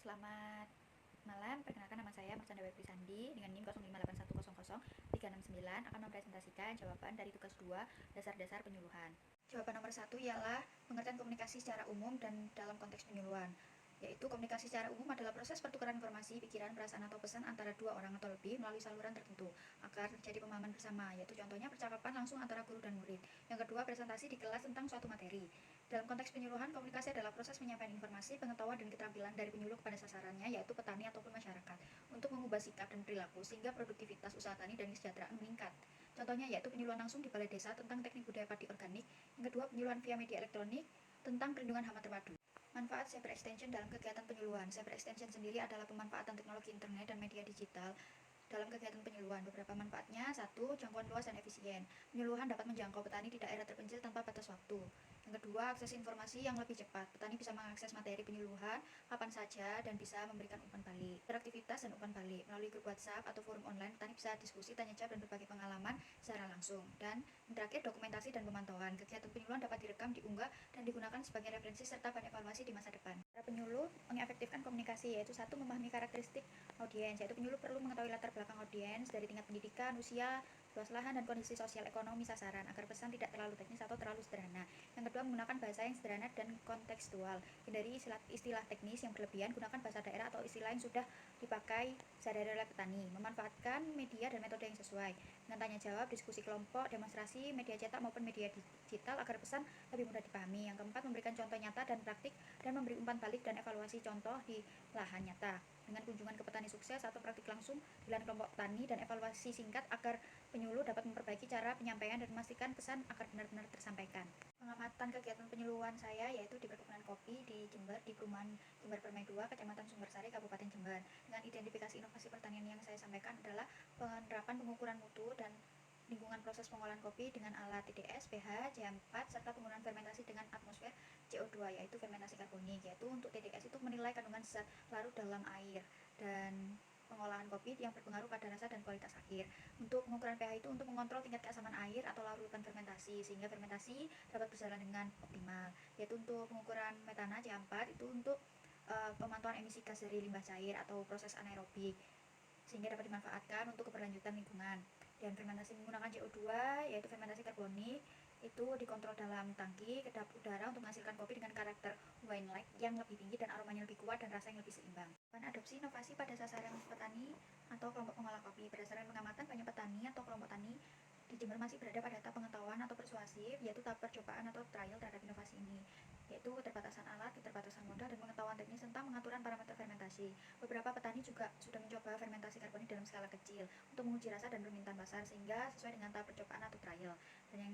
Selamat malam, perkenalkan nama saya Marcanda Webri Sandi dengan NIM 058100369 akan mempresentasikan jawaban dari tugas 2 dasar-dasar penyuluhan. Jawaban nomor 1 ialah pengertian komunikasi secara umum dan dalam konteks penyuluhan, yaitu komunikasi secara umum adalah proses pertukaran informasi, pikiran, perasaan, atau pesan antara dua orang atau lebih melalui saluran tertentu agar terjadi pemahaman bersama, yaitu contohnya percakapan langsung antara guru dan murid. Yang kedua, presentasi di kelas tentang suatu materi. Dalam konteks penyuluhan, komunikasi adalah proses penyampaian informasi, pengetahuan, dan keterampilan dari penyuluh kepada sasarannya, yaitu petani ataupun masyarakat, untuk mengubah sikap dan perilaku sehingga produktivitas usaha tani dan kesejahteraan meningkat. Contohnya yaitu penyuluhan langsung di balai desa tentang teknik budaya padi organik. Yang kedua, penyuluhan via media elektronik tentang perlindungan hama terpadu. Manfaat cyber extension dalam kegiatan penyuluhan. Cyber extension sendiri adalah pemanfaatan teknologi internet dan media digital dalam kegiatan penyuluhan. Beberapa manfaatnya: 1. Jangkauan luas dan efisien. Penyuluhan dapat menjangkau petani di daerah terpencil tanpa batas waktu. Yang kedua, akses informasi yang lebih cepat. Petani bisa mengakses materi penyuluhan kapan saja dan bisa memberikan umpan balik. Interaktivitas dan umpan balik. Melalui grup WhatsApp atau forum online, petani bisa diskusi, tanya jawab, dan berbagi pengalaman secara langsung. Dan yang terakhir, dokumentasi dan pemantauan. Kegiatan penyuluhan dapat direkam, diunggah, dan digunakan sebagai referensi serta bahan evaluasi di masa depan. Para penyuluh mengefektifkan komunikasi, yaitu 1. Memahami karakteristik audiens, yaitu penyuluh perlu mengetahui latar belakang audiens dari tingkat pendidikan, usia, luas lahan, dan kondisi sosial ekonomi sasaran agar pesan tidak terlalu teknis atau terlalu sederhana. Yang kedua, menggunakan bahasa yang sederhana dan kontekstual. Hindari istilah teknis yang berlebihan, gunakan bahasa daerah atau istilah yang sudah dipakai sehari-hari oleh petani. Memanfaatkan media dan metode yang sesuai dengan tanya jawab, diskusi kelompok, demonstrasi, media cetak maupun media digital agar pesan lebih mudah dipahami. Yang keempat, memberikan contoh nyata dan praktik dan memberi umpan balik dan evaluasi contoh di lahan nyata dengan kunjungan ke petani sukses atau praktik langsung di lahan kelompok tani dan evaluasi singkat agar penyuluh dapat memperbaiki cara penyampaian dan memastikan pesan agar benar-benar tersampaikan. Pengamatan kegiatan penyuluhan saya yaitu di perkebunan kopi di Jember, di perumahan Jember Permai 2, Kecamatan Sumbersari, Kabupaten Jember. Dengan identifikasi inovasi pertanian yang saya sampaikan adalah penerapan pengukuran mutu dan lingkungan proses pengolahan kopi dengan alat TDS, pH, JM4, serta penggunaan fermentasi dengan atmosfer CO2, yaitu fermentasi karbonik. Yaitu untuk TDS itu menilai kandungan zat larut dalam air dan pengolahan kopi yang berpengaruh pada rasa dan kualitas akhir. Untuk pengukuran pH itu untuk mengontrol tingkat keasaman air atau larutan fermentasi sehingga fermentasi dapat berjalan dengan optimal. Yaitu untuk pengukuran metana J4 itu untuk pemantauan emisi gas dari limbah cair atau proses anaerobik sehingga dapat dimanfaatkan untuk keberlanjutan lingkungan. Dan fermentasi menggunakan CO2 yaitu fermentasi karbonik itu dikontrol dalam tangki kedap udara untuk menghasilkan kopi dengan karakter wine-like yang lebih tinggi dan aromanya lebih kuat dan rasa yang lebih seimbang. Adopsi inovasi pada sasaran petani atau kelompok pengolah kopi. Berdasarkan pengamatan, banyak petani atau kelompok tani di Jember masih berada pada tahap pengetahuan atau persuasif, yaitu tahap percobaan atau trial terhadap inovasi ini, yaitu keterbatasan alat, keterbatasan modal, dan pengetahuan teknis tentang pengaturan parameter fermentasi. Beberapa petani juga sudah mencoba fermentasi karbonik dalam skala kecil untuk menguji rasa dan permintaan pasar sehingga sesuai dengan tahap percobaan atau trial. Dan yang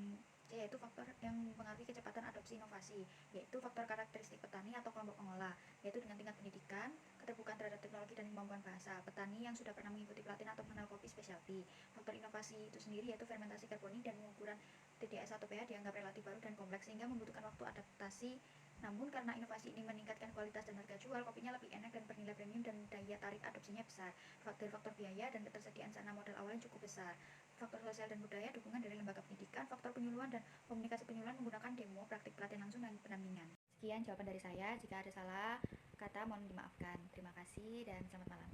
yaitu faktor yang mempengaruhi kecepatan adopsi inovasi, yaitu faktor karakteristik petani atau kelompok pengolah, yaitu dengan tingkat pendidikan, keterbukaan terhadap teknologi, dan kemampuan bahasa. Petani yang sudah pernah mengikuti pelatihan atau mengenal kopi spesialty. Faktor inovasi itu sendiri yaitu fermentasi karbonik dan pengukuran TDS atau pH dianggap relatif baru dan kompleks sehingga membutuhkan waktu adaptasi. Namun karena inovasi ini meningkatkan kualitas dan harga jual, kopinya lebih enak dan bernilai premium dan daya tarik adopsinya besar. Faktor biaya dan ketersediaan sarana modal awal yang cukup besar. Faktor sosial dan budaya, dukungan dari lembaga pendidikan, faktor penyuluhan dan komunikasi penyuluhan menggunakan demo, praktik pelatihan langsung, dan pendampingan. Sekian jawaban dari saya. Jika ada salah kata mohon dimaafkan. Terima kasih dan selamat malam.